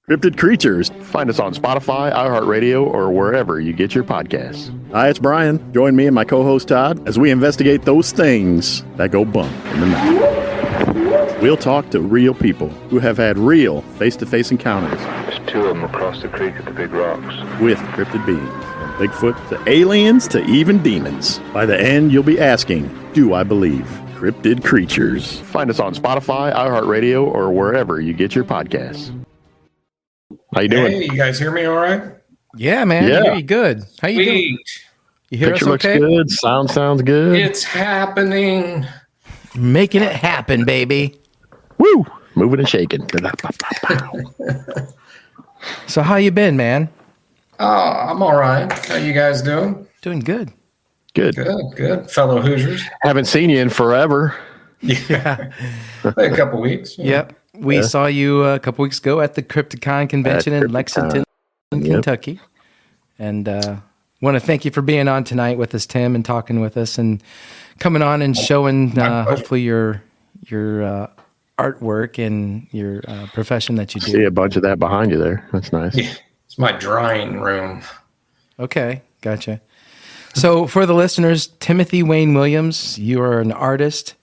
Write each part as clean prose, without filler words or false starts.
Cryptid Creatures. Find us on Spotify, iHeartRadio, or wherever you get your podcasts. Hi, it's Brian. Join me and my co-host Todd as we investigate those things that go bump in the night. We'll talk to real people who have had real face-to-face encounters. There's two of them across the creek at the big rocks. With cryptid beings. From Bigfoot to aliens to even demons. By the end, you'll be asking, do I believe? Cryptid Creatures. Find us on Spotify, iHeartRadio, or wherever you get your podcasts. How you doing? Hey, you guys hear me all right? Yeah, man. Yeah. I hear you good. How you doing? You hear Picture us okay? looks good. Sound sounds good. It's happening. Making it happen, baby. Woo! Moving and shaking. So how you been, man? Oh, I'm all right. How you guys doing? Doing good. Good. Good. Fellow Hoosiers. Haven't seen you in forever. Yeah. A couple weeks. Yeah. Yep. We saw you a couple weeks ago at the Crypticon convention in Lexington, Kentucky. And want to thank you for being on tonight with us, Tim, and talking with us and coming on and showing hopefully your artwork and your profession that you do. See a bunch of that behind you there. That's nice. Yeah. It's my drying room. Okay, gotcha. So for the listeners, Timothy Wayne Williams, you are an artist.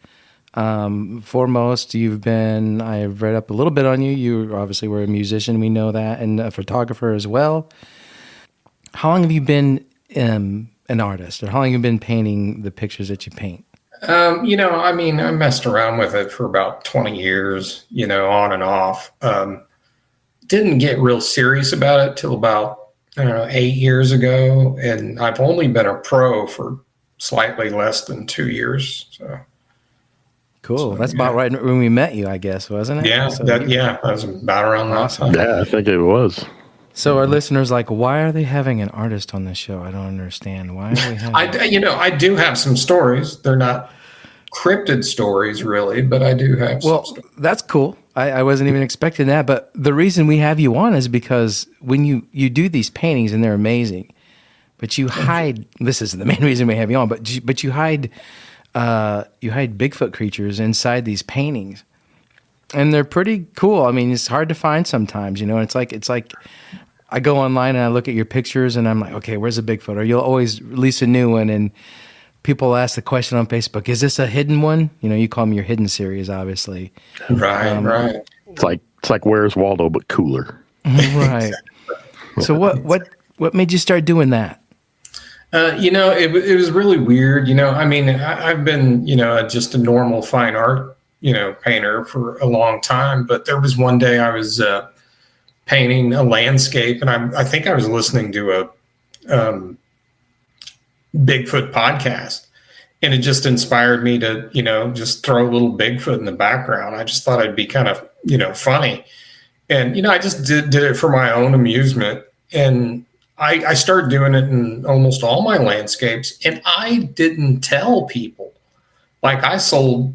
Foremost, I've read up a little bit on you. You obviously were a musician, we know that, and a photographer as well. How long have you been an artist, or how long have you been painting the pictures that you paint? I messed around with it for about 20 years, on and off. Didn't get real serious about it till about, 8 years ago. And I've only been a pro for slightly less than 2 years. So. Cool. That's about right when we met you, I guess, wasn't it? Yeah, that was about around that time. Yeah, I think it was. So our listeners why are they having an artist on this show? I don't understand. Why are they having I do have some stories. They're not cryptid stories, really, but I do have some stories. That's cool. I wasn't even expecting that. But the reason we have you on is because when you do these paintings, and they're amazing, but you hide, this is the main reason we have you on, but you hide Bigfoot creatures inside these paintings. And they're pretty cool. I mean, it's hard to find sometimes, It's like I go online and I look at your pictures and I'm like, okay, where's a Bigfoot? Or you'll always release a new one, and people ask the question on Facebook, is this a hidden one? You call them your hidden series, obviously. Right. It's like Where's Waldo, but cooler. Right. So what made you start doing that? It was really weird. I've been, just a normal fine art, painter for a long time. But there was one day I was painting a landscape, and I think I was listening to a Bigfoot podcast, and it just inspired me to, just throw a little Bigfoot in the background. I just thought it'd be kind of, funny. And, I just did it for my own amusement. And I started doing it in almost all my landscapes, and I didn't tell people. Like I sold,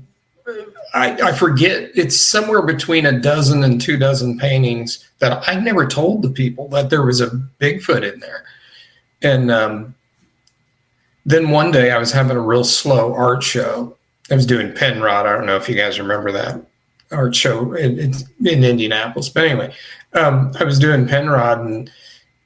I forget, it's somewhere between a dozen and 2 dozen paintings that I never told the people that there was a Bigfoot in there. And then one day I was having a real slow art show. I was doing Penrod. I don't know if you guys remember that art show in Indianapolis. But anyway, I was doing Penrod, and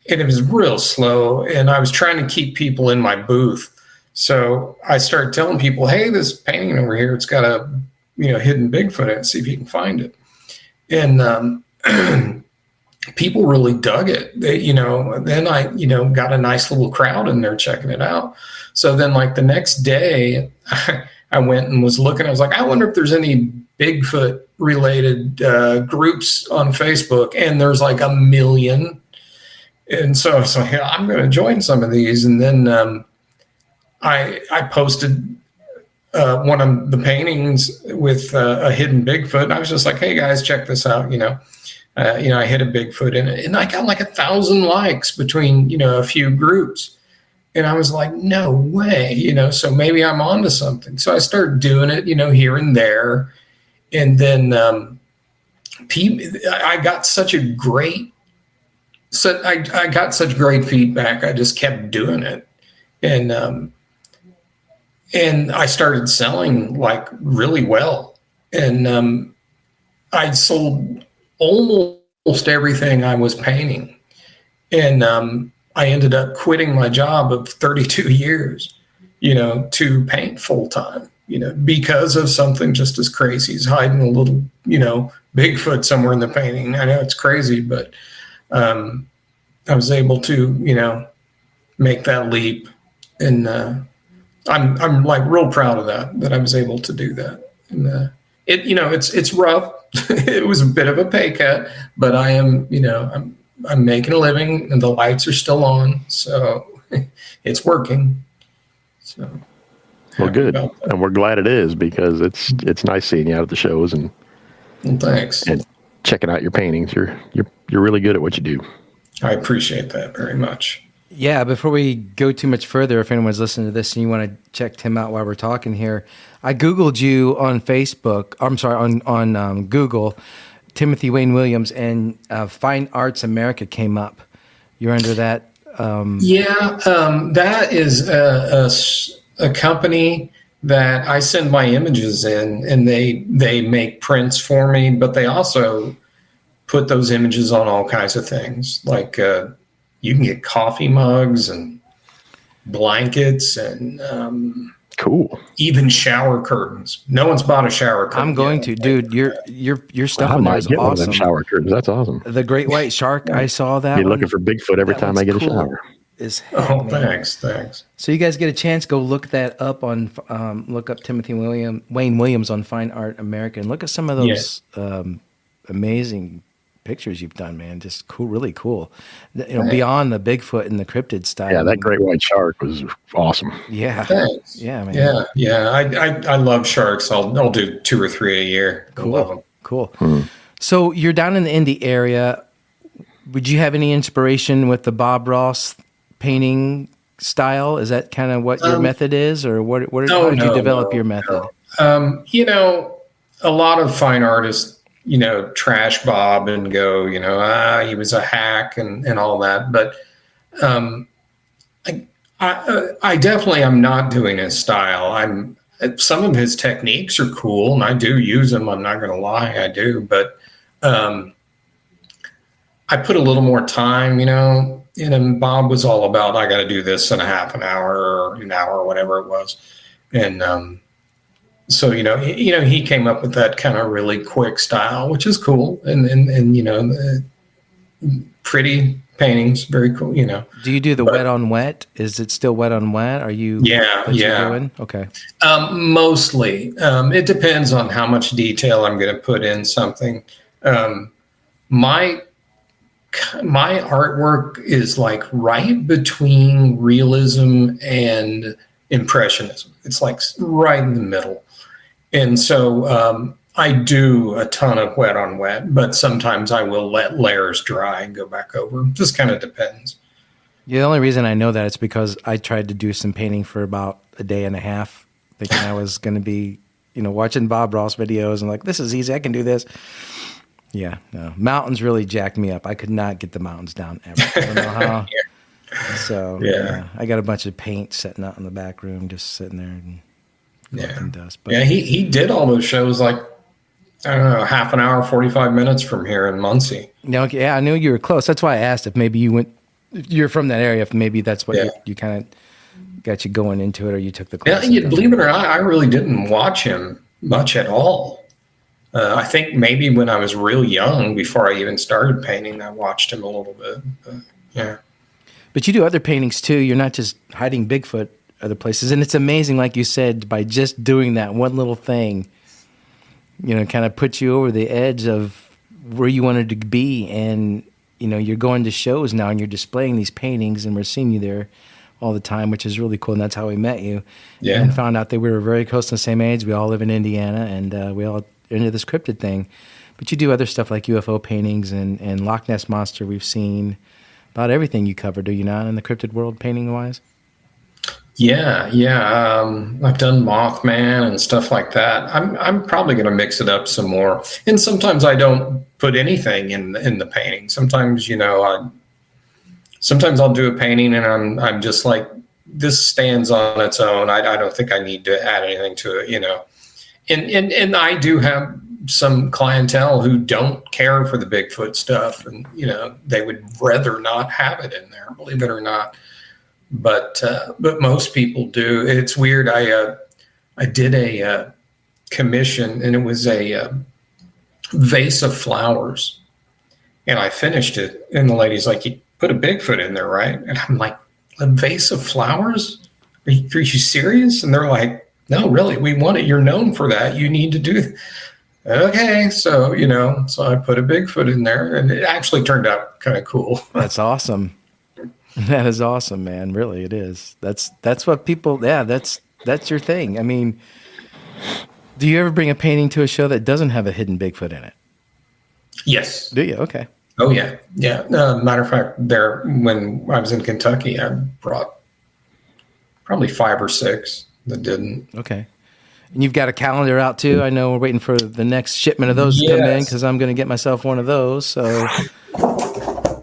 it was real slow, and I was trying to keep people in my booth. So I started telling people, hey, this painting over here, it's got a hidden Bigfoot in it, see if you can find it. And people really dug it. They, then I, got a nice little crowd in there checking it out. So then like the next day I went and was looking, I was like, I wonder if there's any Bigfoot related groups on Facebook. And there's like 1 million. And so I was like, I'm going to join some of these. And then I posted one of the paintings with a hidden Bigfoot. And I was just like, hey guys, check this out. I hit a Bigfoot in it, and I got like 1,000 likes between, a few groups. And I was like, no way, so maybe I'm onto something. So I started doing it, here and there. And then I got such great feedback. I just kept doing it. And I started selling like really well. And I sold almost almost everything I was painting. And I ended up quitting my job of 32 years, to paint full time, because of something just as crazy as hiding a little, Bigfoot somewhere in the painting. I know it's crazy, but I was able to, make that leap. And I'm like real proud of that I was able to do that. And it's rough. It was a bit of a pay cut, but I am, I'm making a living and the lights are still on. So it's working. So. Well, good. And we're glad it is, because it's nice seeing you out at the shows and well, thanks. And checking out your paintings. You're really good at what you do. I appreciate that very much. Yeah, before we go too much further, if anyone's listening to this and you want to check Tim out while we're talking here, I Googled you on Facebook. I'm sorry, on Google, Timothy Wayne Williams, and Fine Arts America came up. You're under that? That is a company that I send my images in, and they make prints for me, but they also put those images on all kinds of things. Like you can get coffee mugs and blankets and cool. Even shower curtains. No one's bought a shower curtain. I'm going to, dude. Your stuff on there is awesome. One of them shower curtains. That's awesome. The great white shark. I saw that. You're looking for Bigfoot every time I get a shower. Oh, thanks. So you guys get a chance, go look that up on look up Timothy Wayne Williams on Fine Art America, and look at some of those amazing pictures you've done, man. Just cool, really cool. Beyond the Bigfoot and the cryptid style. Yeah, that great white shark was awesome. Yeah, thanks. Yeah, man. Yeah. I love sharks. I'll do 2 or 3 a year. Cool. I love them. Cool. So you're down in the Indy area. Would you have any inspiration with the Bob Ross painting style? Is that kind of what your method is, or how did you develop your method? A lot of fine artists, trash Bob and go, he was a hack and all that. But I definitely am not doing his style. Some of his techniques are cool, and I do use them. I'm not going to lie, I do. But I put a little more time, and Bob was all about, I got to do this in a half an hour or an hour, whatever it was. And so, he came up with that kind of really quick style, which is cool. And pretty paintings, very cool, Do you do the wet on wet? Is it still wet on wet? Are you? Yeah. Doing? Okay. Mostly. It depends on how much detail I'm going to put in something. My artwork is like right between realism and impressionism. It's like right in the middle. And so I do a ton of wet on wet, but sometimes I will let layers dry and go back over. Just kind of depends. Yeah, the only reason I know that is because I tried to do some painting for about a day and a half, thinking I was going to be, watching Bob Ross videos and like, this is easy, I can do this. Yeah, no. Mountains really jacked me up. I could not get the mountains down ever. I don't know how. So I got a bunch of paint sitting out in the back room, just sitting there and collecting dust. But he did all those shows like, I don't know, half an hour, 45 minutes from here in Muncie. Yeah, I knew you were close. That's why I asked if maybe you're from that area, if maybe that's what you kind of got you going into it, or you took the class. Yeah, believe it or not, I really didn't watch him much at all. I think maybe when I was real young, before I even started painting, I watched him a little bit. But, But you do other paintings too. You're not just hiding Bigfoot other places. And it's amazing, like you said, by just doing that one little thing, kind of put you over the edge of where you wanted to be. And, you're going to shows now and you're displaying these paintings, and we're seeing you there all the time, which is really cool. And that's how we met you. Yeah. And found out that we were very close to the same age. We all live in Indiana, and we all into this cryptid thing. But you do other stuff like UFO paintings and Loch Ness Monster. We've seen about everything you cover, do you not, in the cryptid world, painting wise? Yeah. I've done Mothman and stuff like that. I'm probably going to mix it up some more. And sometimes I don't put anything in the painting. Sometimes, sometimes I'll do a painting and I'm just like, this stands on its own. I don't think I need to add anything to it, And I do have some clientele who don't care for the Bigfoot stuff, and they would rather not have it in there, believe it or not. But most people do. It's weird. I did a commission, and it was a vase of flowers, and I finished it, and the lady's like, "You put a Bigfoot in there, right?" And I'm like, "A vase of flowers? Are you serious?" And they're like, "No, really, we want it. You're known for that. You need to do it." Okay, so so I put a Bigfoot in there, and it actually turned out kind of cool. That's awesome. That is awesome, man. Really, it is. That's what people. Yeah, that's your thing. I mean, do you ever bring a painting to a show that doesn't have a hidden Bigfoot in it? Yes. Do you? Okay. Oh yeah, yeah. Matter of fact, when I was in Kentucky, I brought probably 5 or 6 that didn't. Okay. And you've got a calendar out too. I know we're waiting for the next shipment of those to come in, because I'm going to get myself one of those. So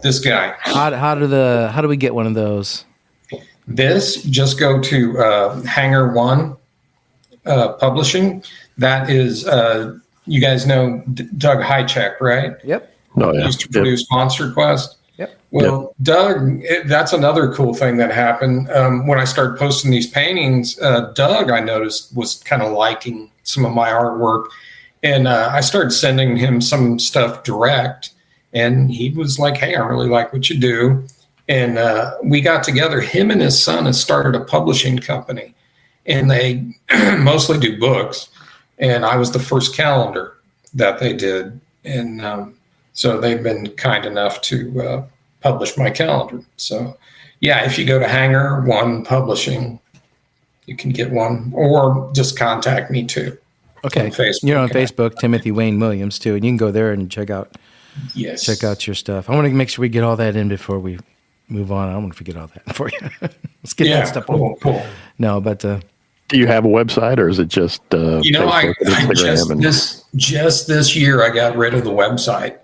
this guy. How do we get one of those? This, just go to Hanger One Publishing. That is, you guys know Doug Highcheck, right? Yep. Oh, yeah. Used to produce Monster Quest. Yep. Well, Doug, that's another cool thing that happened. When I started posting these paintings, Doug, I noticed, was kind of liking some of my artwork. And I started sending him some stuff direct. And he was like, "Hey, I really like what you do." And we got together. Him and his son has started a publishing company. And they mostly do books. And I was the first calendar that they did. And so they've been kind enough to publish my calendar. So, yeah, if you go to Hanger One Publishing, you can get one, or just contact me too. Okay. On Facebook. You're on Facebook, Timothy Wayne Williams too, and you can go there and check out your stuff. I want to make sure we get all that in before we move on. I don't want to forget all that for you. Let's get that stuff on. Cool. No, but Do you have a website, or is it just Facebook, Instagram? Just this year I got rid of the website.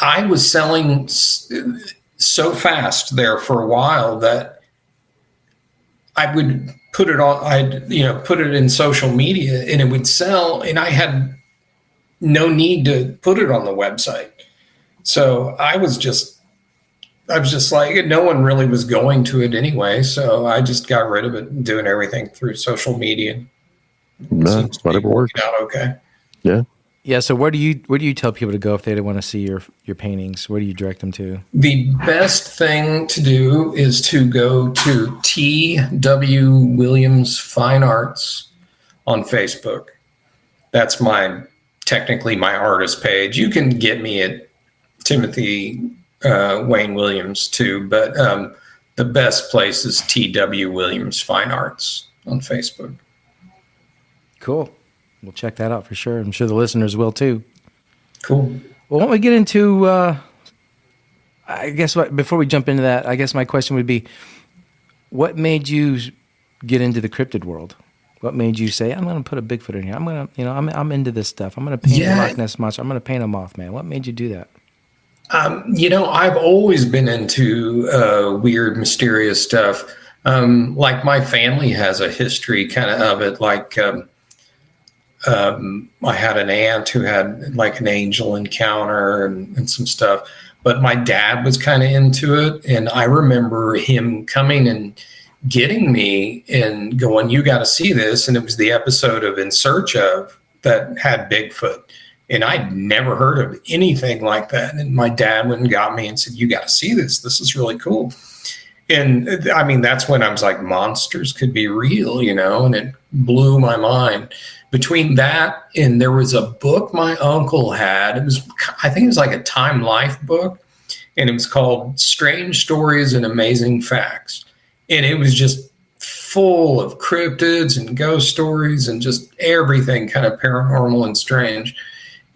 I was selling so fast there for a while that I would put it on. Put it in social media, and it would sell, and I had no need to put it on the website. So I was just like, no one really was going to it anyway. So I just got rid of it and doing everything through social media. No, whatever works. Out okay. Yeah. Yeah. So where do you tell people to go if they want to see your paintings? Where do you direct them to? The best thing to do is to go to T.W. Williams Fine Arts on Facebook. That's technically my artist page. You can get me at Timothy Wayne Williams too, but the best place is T.W. Williams Fine Arts on Facebook. Cool. We'll check that out for sure. I'm sure the listeners will too. Cool. Well, why don't we get into, I guess before we jump into that, I guess my question would be, what made you get into the cryptid world? What made you say, I'm going to put a Bigfoot in here? I'm going to, I'm into this stuff. I'm going to paint a Loch Ness Monster. I'm going to paint a Mothman. What made you do that? I've always been into weird, mysterious stuff. Like my family has a history kind of it. Like I had an aunt who had like an angel encounter and some stuff, but my dad was kind of into it. And I remember him coming and getting me and going, "You got to see this." And it was the episode of In Search Of that had Bigfoot. And I'd never heard of anything like that. And my dad went and got me and said, "You got to see this. This is really cool." And I mean, that's when I was like, monsters could be real, and it blew my mind. Between that and there was a book my uncle had. I think it was like a Time Life book, and it was called Strange Stories and Amazing Facts. And it was just full of cryptids and ghost stories and just everything kind of paranormal and strange.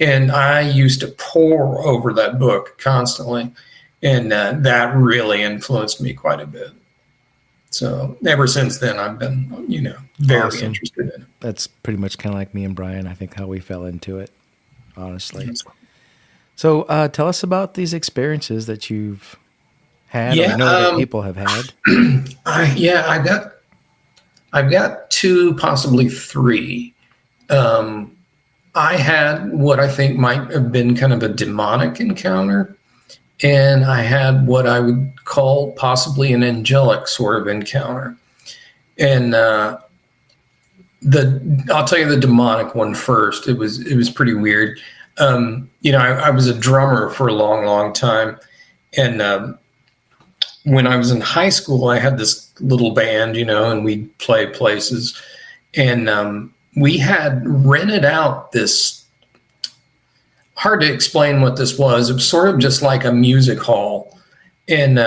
And I used to pore over that book constantly. And that really influenced me quite a bit. So ever since then, I've been, very interested in it. That's pretty much kind of like me and Brian, I think, how we fell into it, honestly. So tell us about these experiences that you've had, or know that people have had. I've got 2, possibly 3. I had what I think might have been kind of a demonic encounter, and I had what I would call possibly an angelic sort of encounter. And I'll tell you the demonic one first. It was pretty weird. I was a drummer for a long, long time, and when I was in high school, I had this little band, and we'd play places, and we had rented out this. Hard to explain what this was. It was sort of just like a music hall, and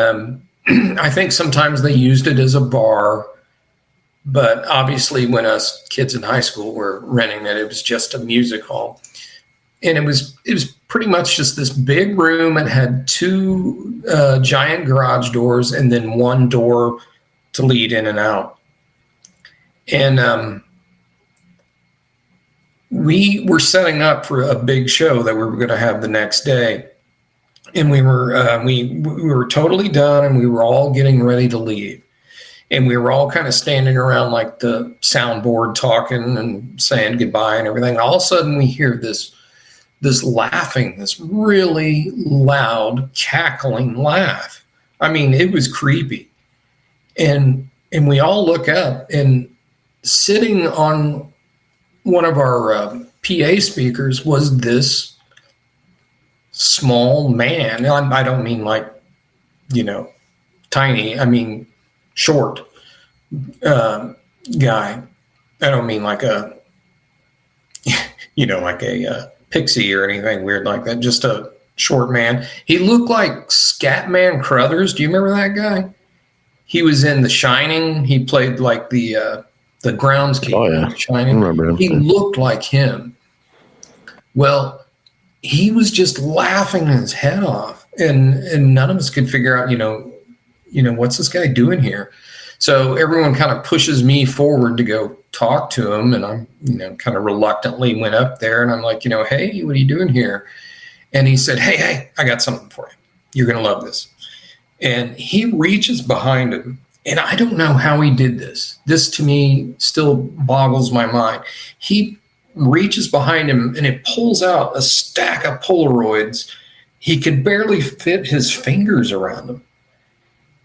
I think sometimes they used it as a bar. But obviously, when us kids in high school were renting it, it was just a music hall. And it was pretty much just this big room. It had two giant garage doors and then one door to lead in and out. And we were setting up for a big show that we were going to have the next day. And we were totally done, and we were all getting ready to leave. And we were all kind of standing around like the soundboard talking and saying goodbye and everything. And all of a sudden we hear this laughing, this really loud, cackling laugh. I mean, it was creepy. And we all look up, and sitting on one of our PA speakers was this small man. I don't mean like, tiny. I mean, short guy. I don't mean like a, like a pixie or anything weird like that. Just a short man. He looked like Scatman Crothers. Do you remember that guy? He was in The Shining. He played like the groundskeeper. Oh, yeah. In Shining. I remember him. He looked like him. Well, he was just laughing his head off, and none of us could figure out, what's this guy doing here? So everyone kind of pushes me forward to go talk to him. And I'm, kind of reluctantly went up there, and I'm like, hey, what are you doing here? And he said, hey, I got something for you. You're going to love this. And he reaches behind him. And I don't know how he did this. This to me still boggles my mind. He reaches behind him and it pulls out a stack of Polaroids. He could barely fit his fingers around them.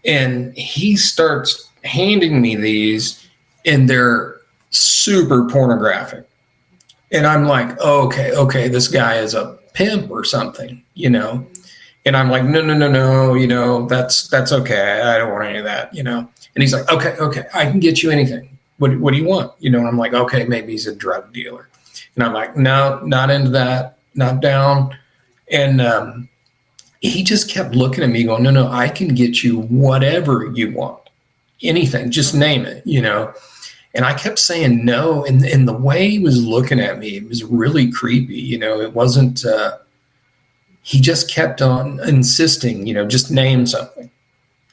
And he starts handing me these, and they're super pornographic. And I'm like, okay, this guy is a pimp or something, And I'm like, no, that's okay. I don't want any of that, And he's like, okay, I can get you anything. What do you want? And I'm like, okay, maybe he's a drug dealer. And I'm like, no, not into that, not down. And he just kept looking at me going, no, I can get you whatever you want. Anything, just name it, And I kept saying no. And the way he was looking at me, it was really creepy. It wasn't, he just kept on insisting, just name something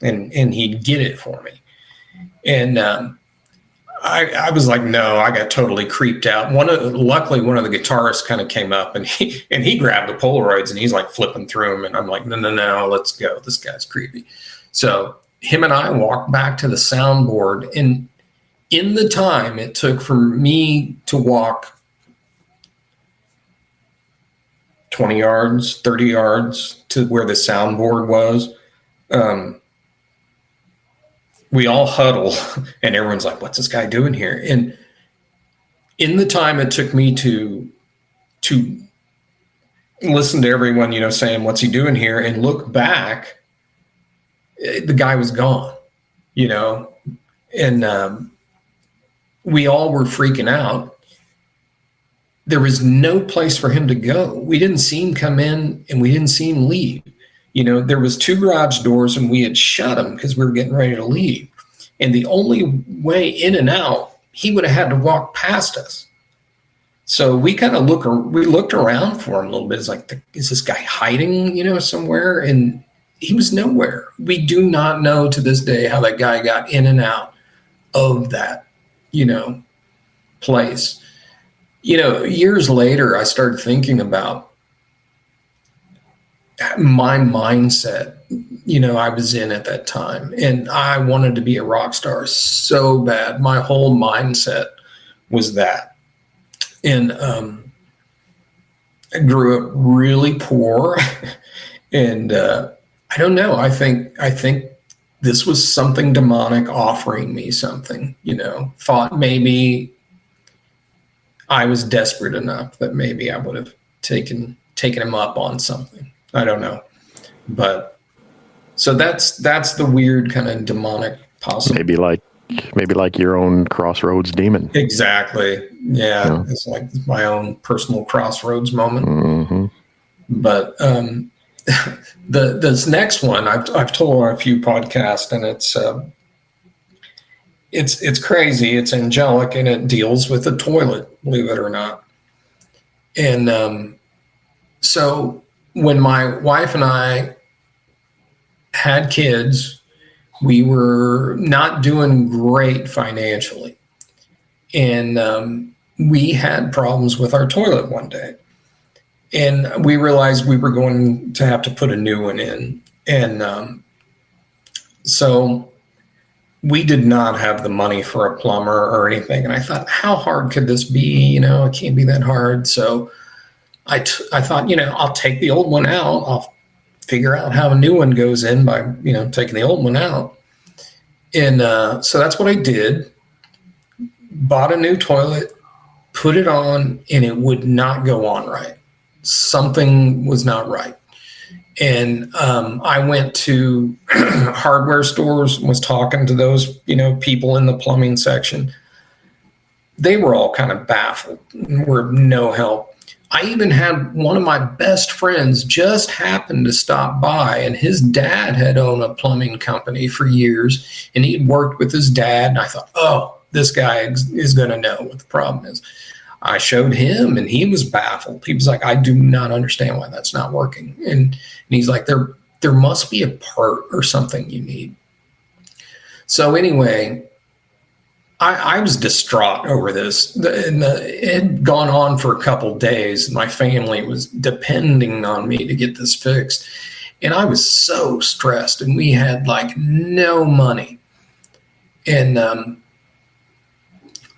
and he'd get it for me. And I was like, no, I got totally creeped out. Luckily, one of the guitarists kind of came up and he grabbed the Polaroids and he's like flipping through them. And I'm like, no, let's go. This guy's creepy. So him and I walked back to the soundboard, and in the time it took for me to walk 20 yards, 30 yards to where the soundboard was, we all huddle and everyone's like, what's this guy doing here? And in the time it took me to listen to everyone, saying, what's he doing here? And look back, the guy was gone, and we all were freaking out. There was no place for him to go. We didn't see him come in and we didn't see him leave. There was two garage doors and we had shut them because we were getting ready to leave. And the only way in and out, he would have had to walk past us. So we kind of looked around for him a little bit. It's like, is this guy hiding, somewhere? And he was nowhere. We do not know to this day how that guy got in and out of that, place. Years later, I started thinking about my mindset, I was in at that time, and I wanted to be a rock star so bad. My whole mindset was that. And I grew up really poor, and I don't know. I think this was something demonic offering me something. Thought maybe I was desperate enough that maybe I would have taken him up on something. I don't know, but so that's the weird kind of demonic possible. Maybe like your own crossroads demon. Exactly. Yeah. It's like my own personal crossroads moment. Mm-hmm. But this next one I've told on a few podcasts, and it's crazy. It's angelic, and it deals with the toilet, believe it or not. And so when my wife and I had kids, we were not doing great financially. And we had problems with our toilet one day. And we realized we were going to have to put a new one in. And so we did not have the money for a plumber or anything. And I thought, how hard could this be? It can't be that hard. So I thought, I'll take the old one out. I'll figure out how a new one goes in by, taking the old one out. And so that's what I did. Bought a new toilet, put it on, and it would not go on right. Something was not right. And I went to hardware stores, was talking to those, people in the plumbing section. They were all kind of baffled, were no help. I even had one of my best friends just happened to stop by, and his dad had owned a plumbing company for years, and he'd worked with his dad. And I thought, oh, this guy is going to know what the problem is. I showed him, and he was baffled. He was like, I do not understand why that's not working. And he's like, there must be a part or something you need. So anyway, I was distraught over this. It had gone on for a couple of days. My family was depending on me to get this fixed. And I was so stressed, and we had like no money. And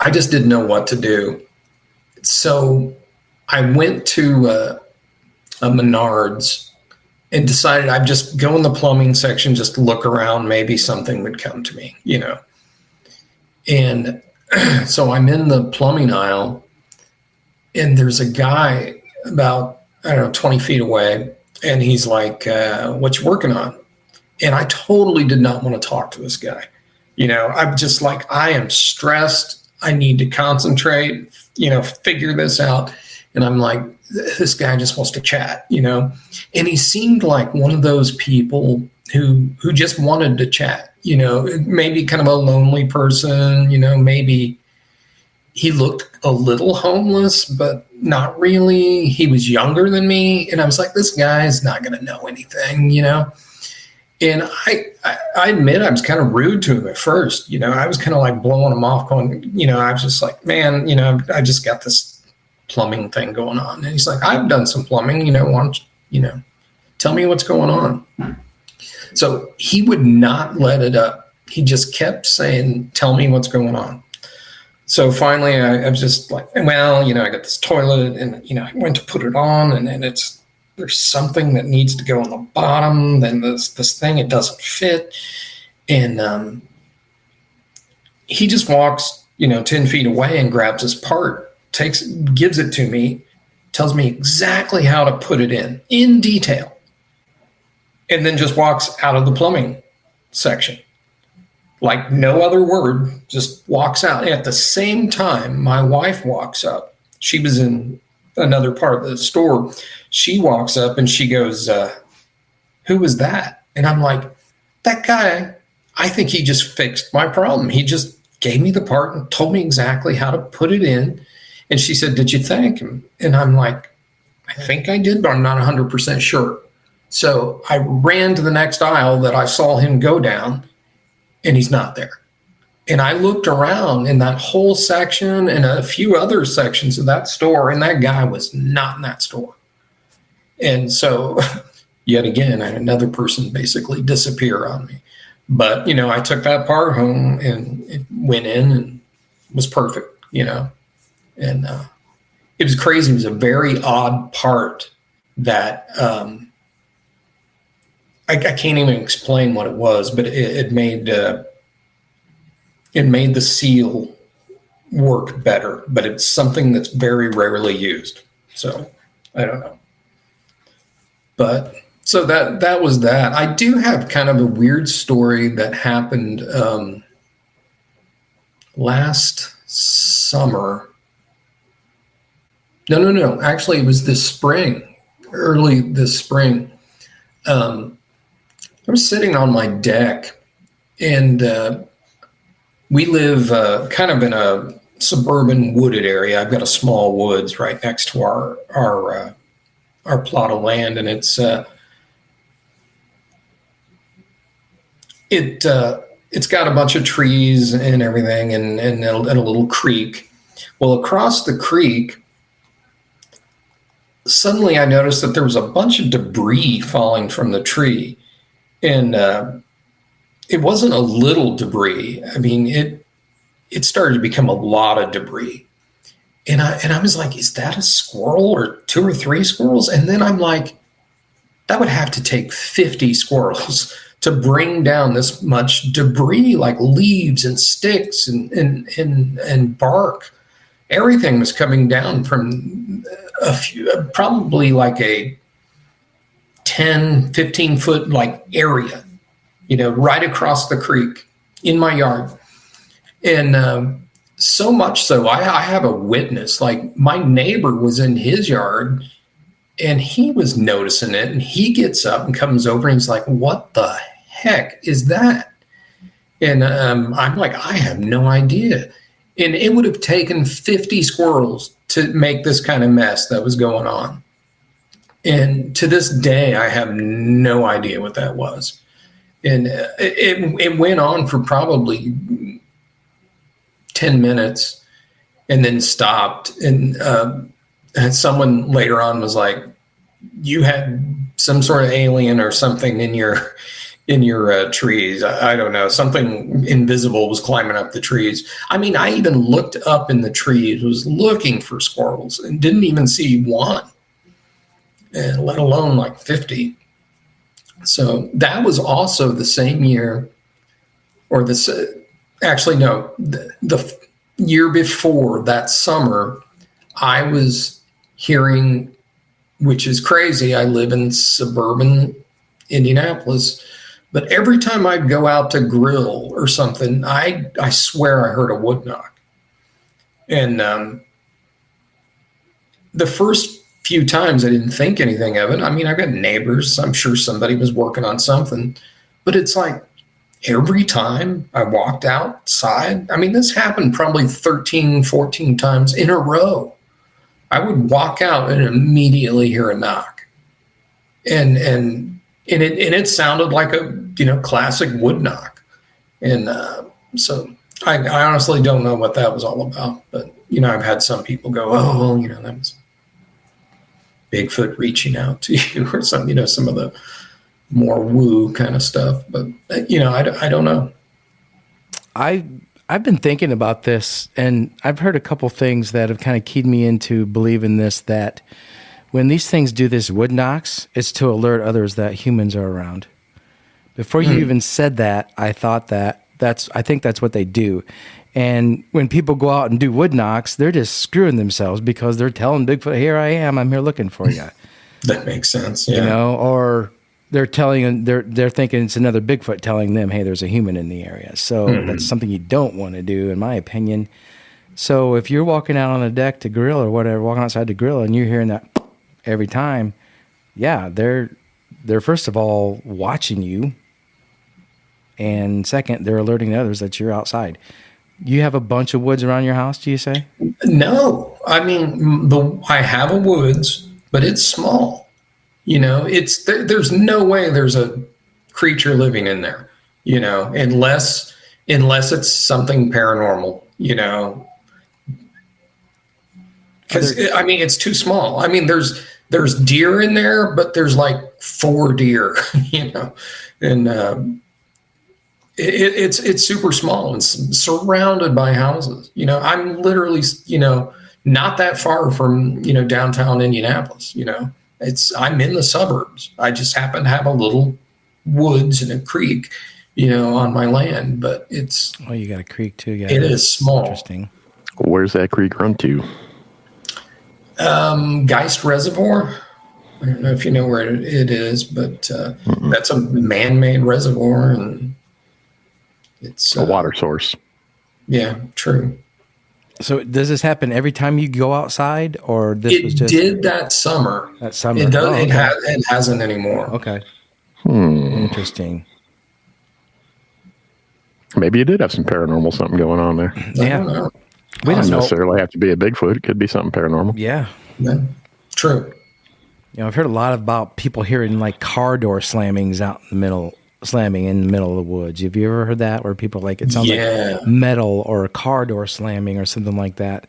I just didn't know what to do. So I went to a Menards and decided I'd just go in the plumbing section, just look around, maybe something would come to me, And so I'm in the plumbing aisle, and there's a guy about, 20 feet away, and he's like, what you working on? And I totally did not want to talk to this guy. I'm just like, I am stressed. I need to concentrate, figure this out. And I'm like, this guy just wants to chat, and he seemed like one of those people who just wanted to chat, maybe kind of a lonely person, maybe he looked a little homeless, but not really. He was younger than me. And I was like, this guy is not going to know anything, And I admit I was kind of rude to him at first. I was kind of like blowing him off, going, I was just like, man, I just got this plumbing thing going on. And he's like, I've done some plumbing, why don't you, tell me what's going on. So he would not let it up. He just kept saying, tell me what's going on. So finally I was just like, well, I got this toilet, and, I went to put it on, and then there's something that needs to go on the bottom. Then this thing, it doesn't fit. And he just walks, 10 feet away and grabs his part, gives it to me, tells me exactly how to put it in detail, and then just walks out of the plumbing section. Like no other word, just walks out. And at the same time, my wife walks up. She was in another part of the store. She walks up and she goes, who was that? And I'm like, that guy, I think he just fixed my problem. He just gave me the part and told me exactly how to put it in. And she said, did you thank him? And I'm like, I think I did, but I'm not 100% sure. So I ran to the next aisle that I saw him go down, and he's not there. And I looked around in that whole section and a few other sections of that store, and that guy was not in that store. And so yet again, I had another person basically disappear on me. But, I took that part home, and it went in and was perfect, And it was crazy. It was a very odd part that I can't even explain what it was, but it made the seal work better. But it's something that's very rarely used. So I don't know. But so that was that. I do have kind of a weird story that happened last summer. No. Actually, it was this spring, early this spring. I was sitting on my deck, and we live kind of in a suburban wooded area. I've got a small woods right next to our plot of land, and it's got a bunch of trees and everything, and a little creek. Well, across the creek, suddenly I noticed that there was a bunch of debris falling from the tree, and it wasn't a little debris. I mean, it started to become a lot of debris, and I was like, is that a squirrel or 2 or 3 squirrels? And then I'm like, that would have to take 50 squirrels to bring down this much debris, like leaves and sticks and bark. Everything was coming down from probably like a 10, 15 foot like area, right across the creek in my yard. And so much so, I have a witness. Like, my neighbor was in his yard and he was noticing it, and he gets up and comes over and he's like, what the heck is that? And I'm like, I have no idea. And it would have taken 50 squirrels to make this kind of mess that was going on. And to this day, I have no idea what that was. And it went on for probably 10 minutes and then stopped. And someone later on was like, you had some sort of alien or something in your trees. I don't know. Something invisible was climbing up the trees. I mean, I even looked up in the trees, was looking for squirrels, and didn't even see one, and let alone like 50. So that was also the same year, or actually, no, the year before that summer, I was hearing, which is crazy. I live in suburban Indianapolis. But every time I'd go out to grill or something, I swear I heard a wood knock. And the first few times I didn't think anything of it. I mean, I've got neighbors. I'm sure somebody was working on something. But it's like every time I walked outside, I mean, this happened probably 13, 14 times in a row. I would walk out and immediately hear a knock. And it sounded like a classic wood knock, and so I honestly don't know what that was all about. But I've had some people go, oh, well, that was Bigfoot reaching out to you or something. Some of the more woo kind of stuff. But I don't know. I've been thinking about this, and I've heard a couple things that have kind of keyed me into believing this, that when these things do this wood knocks, it's to alert others that humans are around. Before you even said that, I thought I think that's what they do. And when people go out and do wood knocks, they're just screwing themselves because they're telling Bigfoot, here I am, I'm here looking for you. That makes sense. Yeah. Or they're thinking it's another Bigfoot telling them, hey, there's a human in the area. So that's something you don't want to do, in my opinion. So if you're walking out on a deck to grill or whatever, walking outside to grill, and you're hearing that every time, yeah, they're first of all watching you, and second, they're alerting the others that you're outside. You have a bunch of woods around your house, do you say? No, I mean, I have a woods, but it's small. There's no way there's a creature living in there, unless it's something paranormal, because I mean, it's too small. I mean, there's deer in there, but there's like 4 deer, and it's super small and surrounded by houses. I'm literally, not that far from, downtown Indianapolis. I'm in the suburbs. I just happen to have a little woods and a creek, on my land, but it's. Oh, you got a creek too. Yeah, it is small. Interesting. Where's that creek run to? Geist Reservoir. I don't know if you know where it is, but that's a man-made reservoir, and it's A water source. Yeah, true. So does this happen every time you go outside, or this was It just did that summer. that summer? It does. Oh, okay. It hasn't anymore. Okay. Hmm. Interesting. Maybe you did have some paranormal something going on there. I Yeah. don't know. We don't Doesn't know. necessarily have to be a Bigfoot. It could be something paranormal. Yeah. Yeah, true. I've heard a lot about people hearing like car door slammings slamming in the middle of the woods. Have you ever heard that? Where people like, it sounds like metal or a car door slamming or something like that,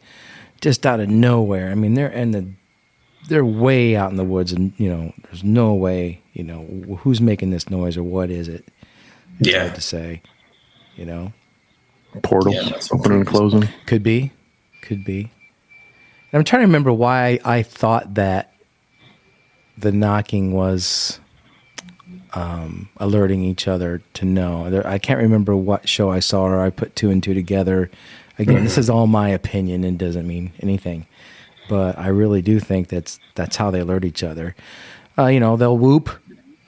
just out of nowhere. I mean, they're way out in the woods, and there's no way, who's making this noise or what is it? It's hard to say, Portals opening and closing. Could be. And I'm trying to remember why I thought that the knocking was alerting each other to know. I can't remember what show I saw, or I put two and two together. Again, this is all my opinion and doesn't mean anything, but I really do think that's how they alert each other. They'll whoop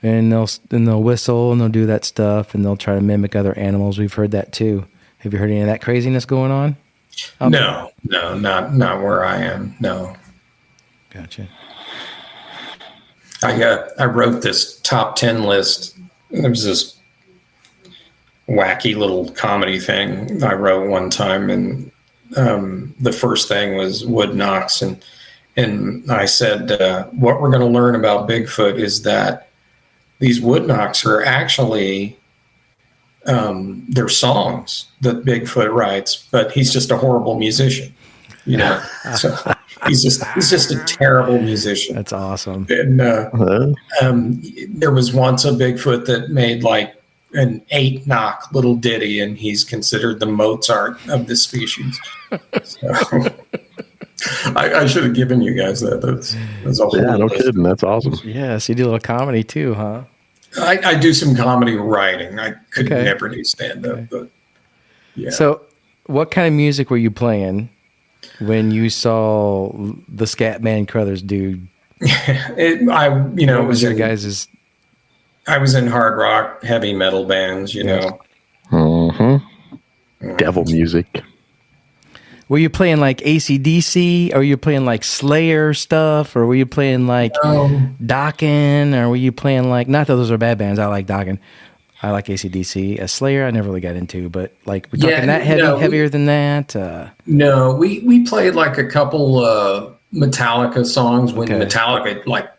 and they'll whistle and they'll do that stuff, and they'll try to mimic other animals. We've heard that too. Have you heard any of that craziness going on? No, not where I am. No. Gotcha. I wrote this top 10 list. There was this wacky little comedy thing I wrote one time, and the first thing was wood knocks, and I said what we're going to learn about Bigfoot is that these wood knocks are actually they're songs that Bigfoot writes, but he's just a horrible musician. So he's just a terrible musician. That's awesome. And there was once a Bigfoot that made like an 8-knock little ditty, and he's considered the Mozart of the species. So I should have given you guys that. That's a whole No list. kidding. That's awesome. Yeah, so you do a little comedy too, huh? I do some comedy writing. I could never do stand-up, but yeah. So what kind of music were you playing when you saw the Scatman Crothers dude? What was your guys's? I was in hard rock, heavy metal bands, Devil music. Were you playing like AC/DC, or were you playing like Slayer stuff, or were you playing like Dokken, or were you playing like, not that those are bad bands, I like Dokken, I like AC/DC. Slayer I never really got into, but like we're talking that heavier than that? No, we played like a couple Metallica songs when Metallica like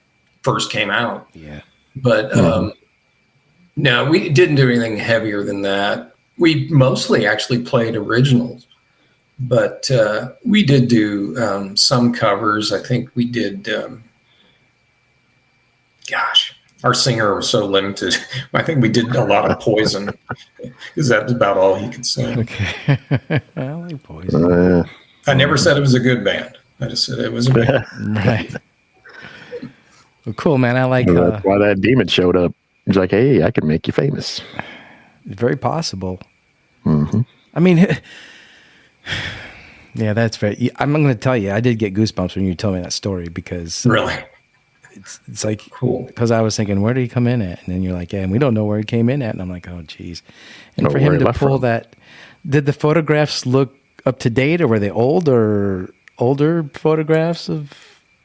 first came out. Yeah. But no, we didn't do anything heavier than that. We mostly actually played originals, but we did do some covers. I think we did. Our singer was so limited. I think we did a lot of Poison because that was about all he could sing. Okay. I like Poison. I never said it was a good band. I just said it was a band. Right. Well, cool, man. I like. That's why that demon showed up. He's like, "Hey, I can make you famous." Very possible. Mm-hmm. I mean, yeah, that's very. I'm going to tell you, I did get goosebumps when you told me that story, because Really, it's like cool. Because I was thinking, where did he come in at? And then you're like, yeah, and we don't know where he came in at. And I'm like, oh, geez. And for him to pull that, did the photographs look up to date, or were they older photographs of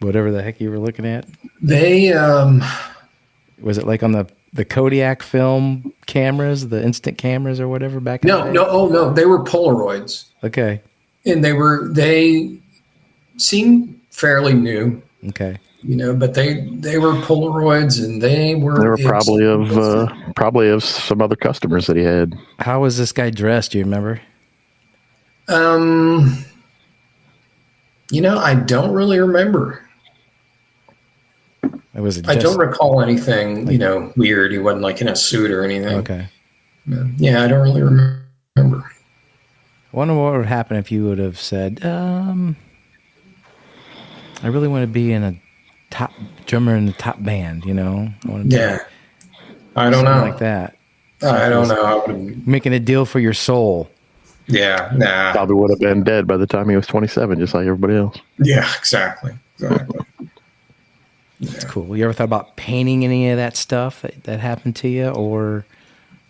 whatever the heck you were looking at? They was it like on the Kodiak film cameras, the instant cameras or whatever back in the day? No, they were Polaroids. Okay. And they seemed fairly new. Okay. But they were Polaroids, and they were probably of some other customers that he had. How was this guy dressed? Do you remember? I don't really remember. I don't recall anything, weird. He wasn't like in a suit or anything. Okay. Yeah, I don't really remember. I wonder what would happen if you would have said, I really want to be in a top drummer in the top band, you know? I want to be I don't something know. like that. I don't know. I would, Making a deal for your soul. yeah, nah. Probably would have been dead by the time he was 27, just like everybody else. Yeah, exactly. That's cool. You ever thought about painting any of that stuff that happened to you, or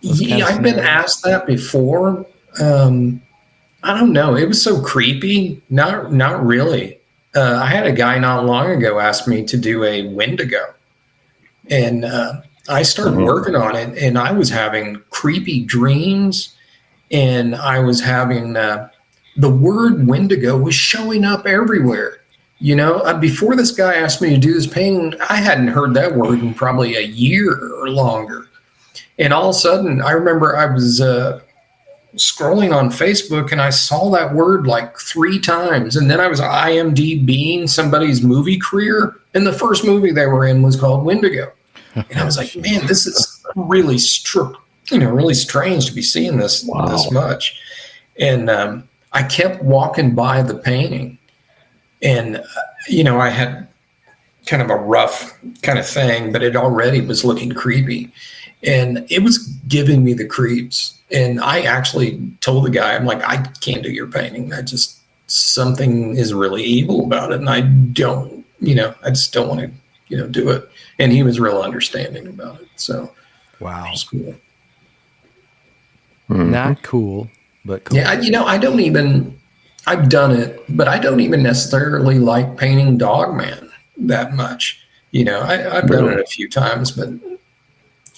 those kind Yeah, of I've been scenarios? asked that before. I don't know. It was so creepy. Not really. I had a guy not long ago ask me to do a Wendigo, and I started working on it, and I was having creepy dreams, and I was having the word Wendigo was showing up everywhere. You know, before this guy asked me to do this painting, I hadn't heard that word in probably a year or longer. And all of a sudden, I remember I was scrolling on Facebook and I saw that word like 3 times. And then I was IMDbing somebody's movie career. And the first movie they were in was called Wendigo. And I was like, man, this is really really strange to be seeing this this much. And I kept walking by the painting. And, I had kind of a rough kind of thing, but it already was looking creepy. And it was giving me the creeps. And I actually told the guy, I'm like, I can't do your painting. Something is really evil about it. And I don't, I just don't want to, do it. And he was real understanding about it. So, Wow. it was cool. Not cool, but cool. Yeah, I've done it, but I don't even necessarily like painting Dogman that much. I've done it a few times, but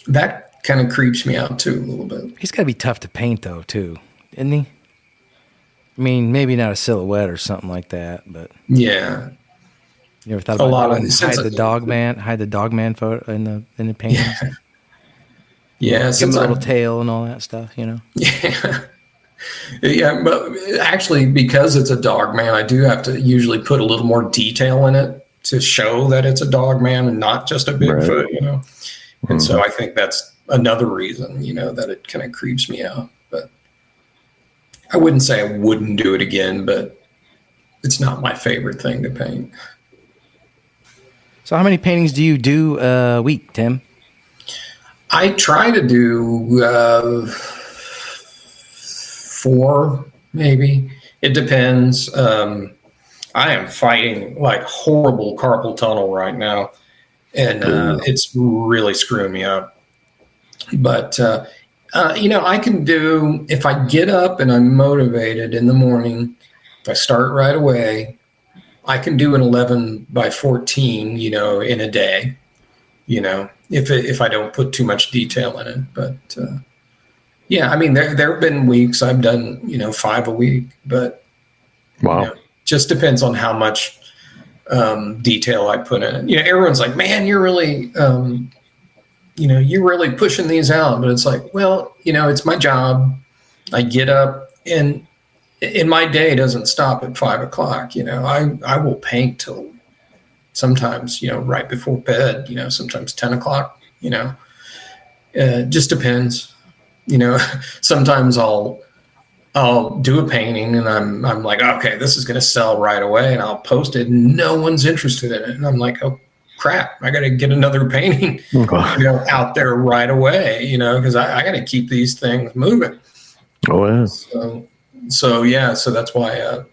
that kind of creeps me out too a little bit. He's got to be tough to paint though, too, isn't he? I mean, maybe not a silhouette or something like that, but yeah. You ever thought about hide the Dogman photo in the paintings? Yeah, give him a little tail and all that stuff, Yeah. Yeah, but actually, because it's a dog man, I do have to usually put a little more detail in it to show that it's a dog man and not just a Bigfoot, And so I think that's another reason, that it kind of creeps me out. But I wouldn't say I wouldn't do it again, but it's not my favorite thing to paint. So how many paintings do you do a week, Tim? I try to do 4, maybe. It depends. I am fighting like horrible carpal tunnel right now, and it's really screwing me up. But, I can do, if I get up and I'm motivated in the morning, if I start right away, I can do an 11 by 14, in a day, if I don't put too much detail in it. But, yeah, I mean, there have been weeks I've done, 5 a week, but just depends on how much detail I put in it. Everyone's like, man, you're really, you're really pushing these out. But it's like, well, it's my job. I get up and my day doesn't stop at 5 o'clock. I will paint till sometimes, right before bed, sometimes 10 o'clock, it just depends. Sometimes I'll do a painting and I'm like, okay, this is going to sell right away, and I'll post it and no one's interested in it. And I'm like, oh crap, I got to get another painting, out there right away, because I got to keep these things moving. Oh yeah. So that's why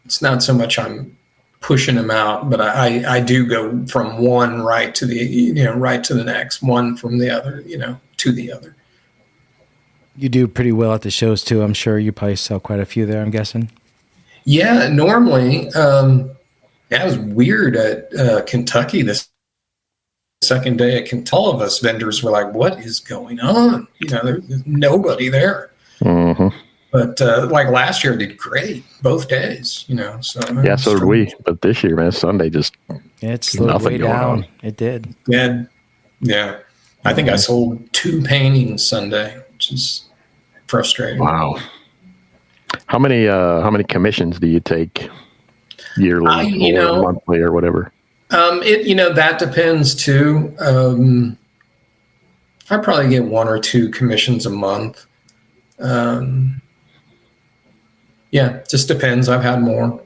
it's not so much I'm pushing them out, but I do go from one right to the next, one from the other, to the other. You do pretty well at the shows too. I'm sure you probably sell quite a few there, I'm guessing. Yeah, normally, it was weird at Kentucky this second day at Kentucky. All of us vendors were like, what is going on? There's nobody there. Mm-hmm. But like last year, I did great both days, So yeah, so did we. But this year, man, Sunday just it slowed way down. It did. Yeah. I think I sold 2 paintings Sunday, which is frustrating. Wow. How many commissions do you take yearly or monthly or whatever? That depends too. I probably get 1 or 2 commissions a month. Yeah, just depends. I've had more,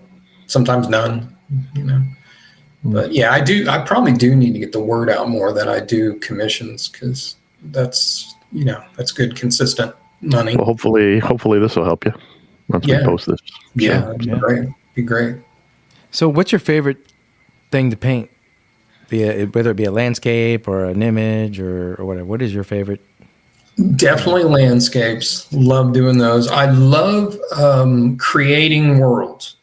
sometimes none. you know. But yeah, I probably do need to get the word out more that I do commissions, because that's good, consistent money. Well, hopefully this will help you once we post this. Yeah, that'd be great. Be great. So what's your favorite thing to paint? Whether it be a landscape or an image or whatever. What is your favorite? Definitely landscapes. Love doing those. I love creating worlds.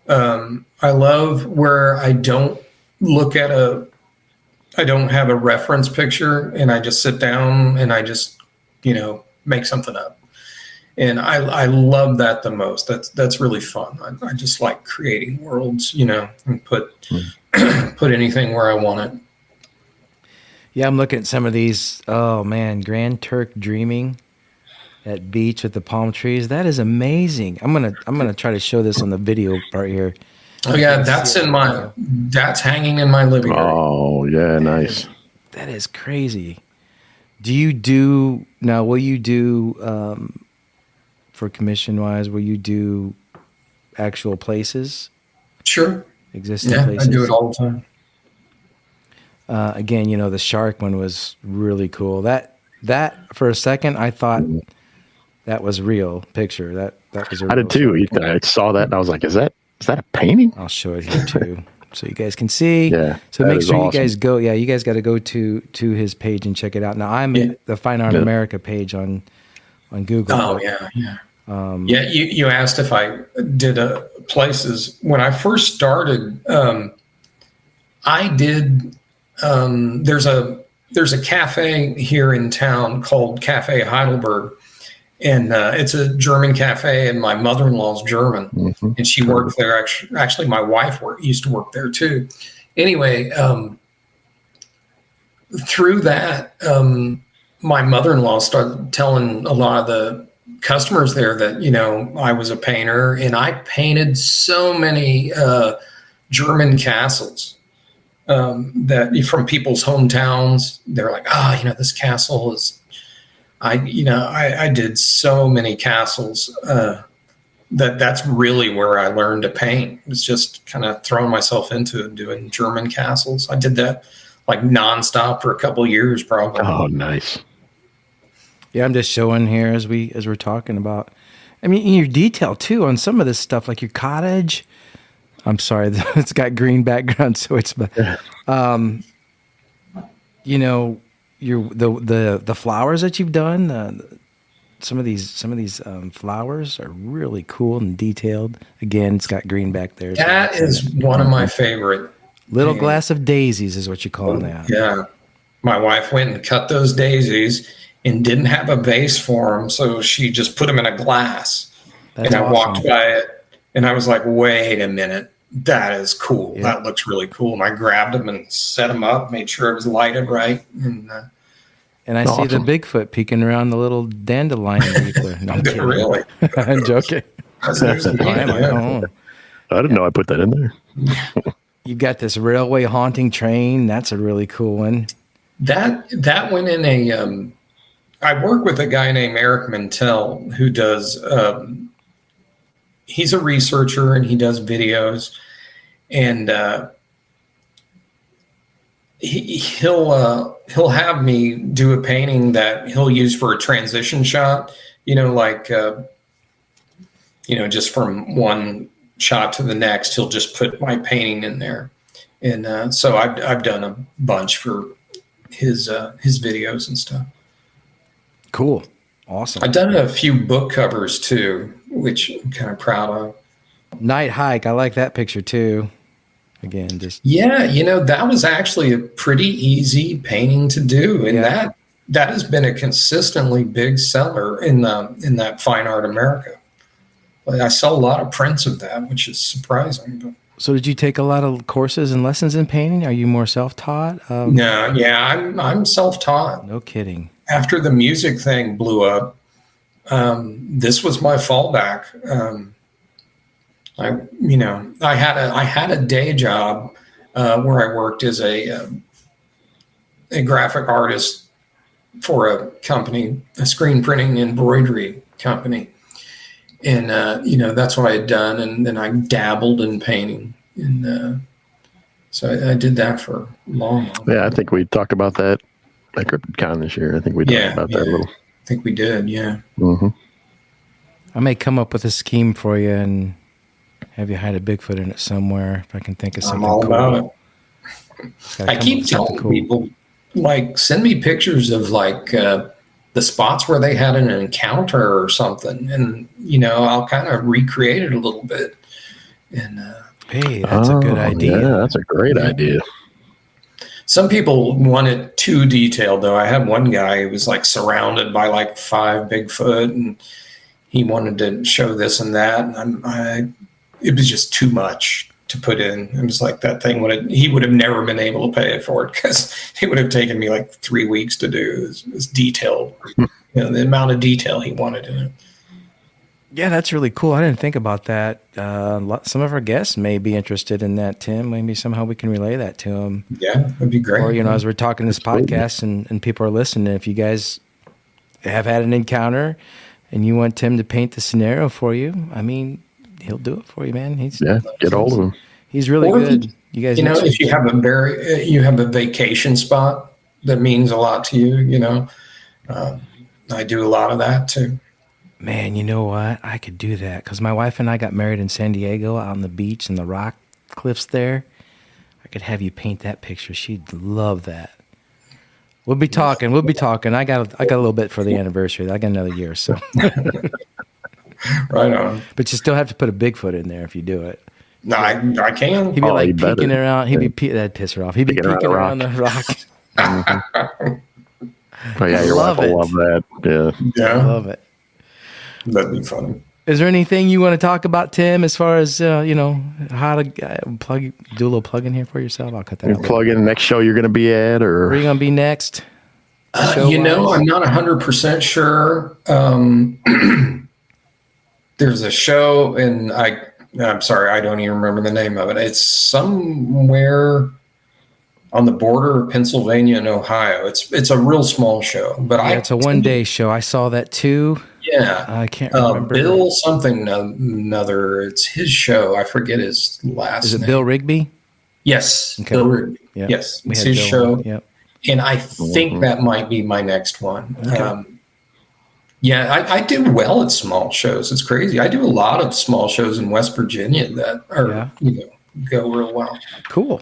I love where I don't have a reference picture, and I just sit down and I just, make something up. And I love that the most. That's really fun. I just like creating worlds, and put anything where I want it. Yeah, I'm looking at some of these. Oh man, Grand Turk Dreaming, that beach with the palm trees. That is amazing. I'm gonna try to show this on the video part here. Oh yeah, that's hanging in my living room. Oh yeah, nice. That is crazy. Will you do for commission wise? Will you do actual places? Sure. Existing places. I do it all the time. Again, the shark one was really cool. That for a second I thought that was real picture. That was. I did too. I saw that and I was like, "Is that a painting?" I'll show it here too, so you guys can see. Yeah. So make sure awesome. you guys go. Yeah, you guys got to go to his page and check it out. Now I'm at the Fine Art America page on Google. Oh yeah. You asked if I did places when I first started. I did. There's a cafe here in town called Cafe Heidelberg, and it's a German cafe, and my mother-in-law's German, and she worked there. Actually, my wife used to work there too. Anyway, through that, my mother-in-law started telling a lot of the customers there that, I was a painter, and I painted so many German castles. That from people's hometowns, they're like, this castle is, I did so many castles, that's really where I learned to paint. It's just kind of throwing myself into doing German castles. I did that like nonstop for a couple of years, probably. Oh, nice. Yeah. I'm just showing here as we're talking about, your detail too on some of this stuff, like your cottage. I'm sorry, it's got green background, so it's, the flowers that you've done. Some of these flowers are really cool and detailed. Again, it's got green back there. That is one of my favorite. Little glass of daisies is what you call that. Yeah, my wife went and cut those daisies and didn't have a vase for them, so she just put them in a glass. That's awesome. I walked by it, and I was like, "Wait a minute." That is cool. Yeah. That looks really cool. And I grabbed them and set them up, made sure it was lighted right. And I see the Bigfoot peeking around the little dandelion leaf there. No, I'm kidding. Really? I'm joking. I didn't know I put that in there. You've got this railway haunting train. That's a really cool one. That went in a. I work with a guy named Eric Mintel who does. He's a researcher and he does videos, and he'll have me do a painting that he'll use for a transition shot. Just from one shot to the next, he'll just put my painting in there, and so I've done a bunch for his videos and stuff. Cool, awesome. I've done a few book covers too, which I'm kind of proud of. Night hike. I like that picture too. Again, just that was actually a pretty easy painting to do, and that has been a consistently big seller in that Fine Art America. I sell a lot of prints of that, which is surprising. But. So, did you take a lot of courses and lessons in painting? Are you more self-taught? No, I'm self-taught. No kidding. After the music thing blew up, this was my fallback. I had a day job where I worked as a graphic artist for a company, a screen printing embroidery company, and that's what I had done. And then I dabbled in painting, And so I did that for a long time. Yeah, I think we talked about that at CryptidCon this year. I think we talked about that a little. I think we did, yeah. Mm-hmm. I may come up with a scheme for you and have you hide a Bigfoot in it somewhere if I can think of something. I'm all cool. about it. I keep telling people, like, send me pictures of like the spots where they had an encounter or something, and I'll kind of recreate it a little bit. And hey, that's a good idea. Yeah, that's a great idea. Some people want it too detailed, though. I had one guy who was like surrounded by like 5 Bigfoot, and he wanted to show this and that, and it was just too much to put in. It was like that thing he would have never been able to pay for it because it would have taken me like 3 weeks to do. It was detailed, the amount of detail he wanted in it. Yeah, that's really cool. I didn't think about that. Some of our guests may be interested in that, Tim. Maybe somehow we can relay that to them. Yeah, that'd be great. Or, as we're talking this podcast and people are listening, if you guys have had an encounter and you want Tim to paint the scenario for you, I mean, he'll do it for you, man. Get hold of him. He's really good. You guys, if you have a vacation spot that means a lot to you, I do a lot of that too. Man, you know what? I could do that because my wife and I got married in San Diego out on the beach and the rock cliffs there. I could have you paint that picture. She'd love that. We'll be talking. I got a little bit for the anniversary. I got another year, so. Right on. But you still have to put a Bigfoot in there if you do it. No, I can. He'd be peeking around. That'd piss her off. He'd be peeking around the rock. Mm-hmm. Oh yeah, your wife will love that. Yeah, I love it. That'd be funny. Is there anything you want to talk about, Tim, as far as, how to do a little plug in here for yourself? I'll cut that out. Plug in the next show you're going to be at, or? Where are you going to be next? I'm not 100% sure. There's a show, and I'm sorry, I don't even remember the name of it. It's somewhere on the border of Pennsylvania and Ohio. It's a real small show, but it's a one-day show. I saw that too. Yeah, I can't remember. Bill something another. It's his show. I forget his last name. Is it Bill Rigby? Yes, okay. Bill Rigby. Yep. Yes, it's his show. Yep. And I think that might be my next one. Okay. I do well at small shows. It's crazy. I do a lot of small shows in West Virginia that are go real well. Cool.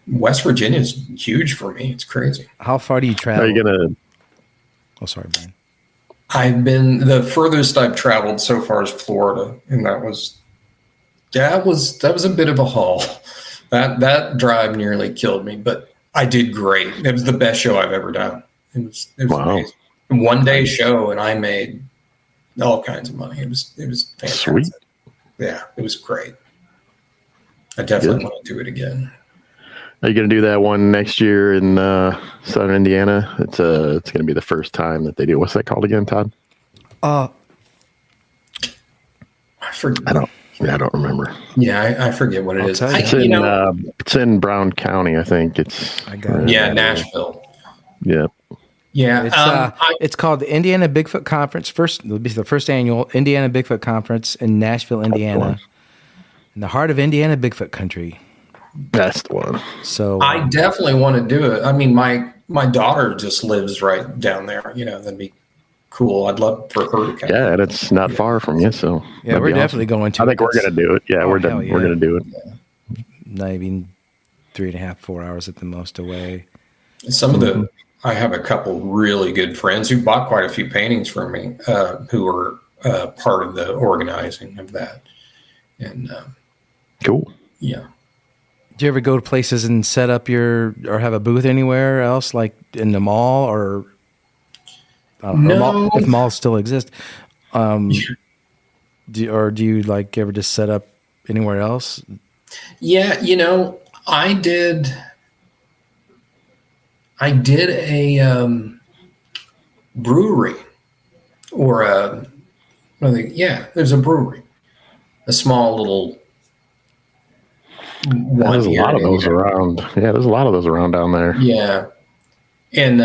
West Virginia is huge for me. It's crazy. How far do you travel? Are you gonna? Oh, sorry, Brian. The furthest I've traveled so far is Florida, and that was a bit of a haul. That drive nearly killed me, but I did great. It was the best show I've ever done. It was amazing. One day show, and I made all kinds of money. It was fantastic. Sweet. Yeah, it was great. I definitely want to do it again. Are you going to do that one next year in Southern Indiana? It's going to be the first time that they do. What's that called again, Todd? I forget. I don't remember. Yeah, I forget what it is. It's in Brown County, I think. Nashville. Yeah. Yeah. It's called the Indiana Bigfoot Conference. It'll be the first annual Indiana Bigfoot Conference in Nashville, Indiana, in the heart of Indiana Bigfoot country. Best one. So I definitely want to do it. I mean, my daughter just lives right down there. That'd be cool. I'd love for her to come. Yeah, and it's not far from you, so yeah, we're definitely going to. I think we're going to do it. Yeah, we're going to do it. Yeah. Not even 3.5, 4 hours at the most away. I have a couple really good friends who bought quite a few paintings from me, who were part of the organizing of that. And cool. Yeah. Do you ever go to places and set up or have a booth anywhere else, like in the mall or? No. If malls still exist, do you like ever just set up anywhere else? Yeah, I did a brewery there's a brewery, a small little one. There's a lot of those around. Yeah, there's a lot of those around down there. Yeah. And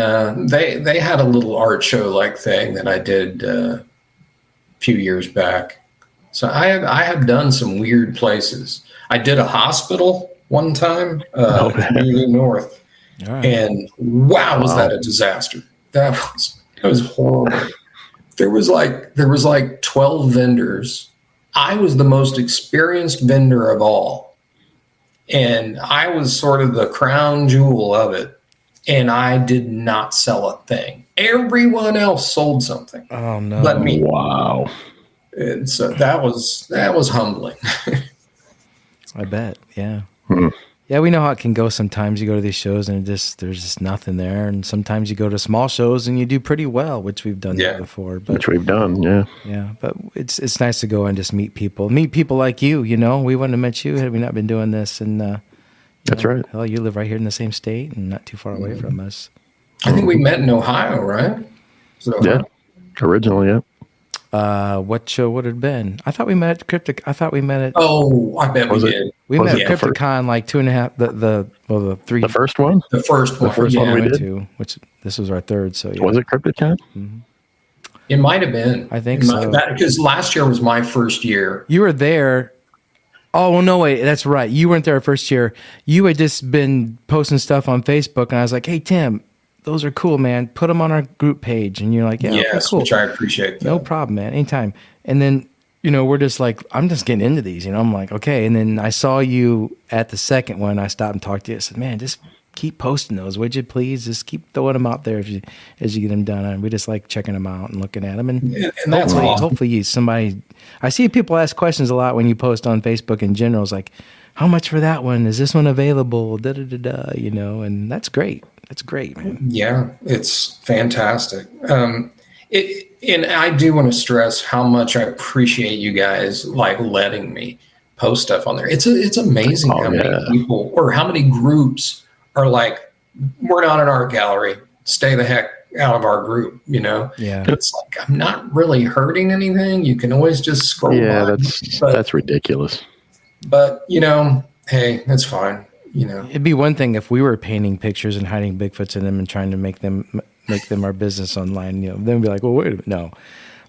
they had a little art show like thing that I did a few years back. So I have done some weird places. I did a hospital one time, New North, Right. and wow, was that a disaster? That was horrible. There was like 12 vendors. I was the most experienced vendor of all, and I was sort of the crown jewel of it. And I did not sell a thing. Everyone else sold something. Oh no! But me. Wow. And so that was humbling. I bet. Yeah. Yeah, we know how it can go sometimes. You go to these shows and there's just nothing there. And sometimes you go to small shows and you do pretty well, which we've done that before. But, which we've done, yeah. Yeah, but it's nice to go and just meet people like you, you know. We wouldn't have met you had we not been doing this. And that's right. Hell, you live right here in the same state and not too far away from us. I think we met in Ohio, right? Yeah, originally, yeah. What show would it have been? I thought we met at Cryptic. I thought we met at. Oh, I bet we did. We met at it Crypticon like 2.5. The three. The first one. The first one. The first one we did. To, which this was our third. So yeah. Was it Crypticon? Mm-hmm. It might have been. I think so. Because last year was my first year. You were there. Oh, well, no, wait. That's right. You weren't there first year. You had just been posting stuff on Facebook, and I was like, "Hey, Tim, those are cool, man. Put them on our group page." And you're like, "Yeah, yes, okay, cool. Which I appreciate. That. No problem, man. Anytime." And then, you know, we're just like, I'm just getting into these. You know, I'm like, okay. And then I saw you at the second one. I stopped and talked to you. I said, "Man, just keep posting those, would you please? Just keep throwing them out there as you get them done." And we just like checking them out and looking at them. And that's awesome. Hopefully somebody. I see people ask questions a lot when you post on Facebook in general. It's like, how much for that one? Is this one available? Da da da da. You know, and that's great. That's great, man. Yeah, it's fantastic. And I do want to stress how much I appreciate you guys like letting me post stuff on there. It's amazing how many people or how many groups are like, we're not an art gallery. Stay the heck out of our group, you know? Yeah. It's like, I'm not really hurting anything. You can always just scroll. Yeah, that's ridiculous. But, you know, hey, that's fine. You know, it'd be one thing if we were painting pictures and hiding Bigfoots in them and trying to make them our business online. You know, then we'd be like, well, wait a minute, no.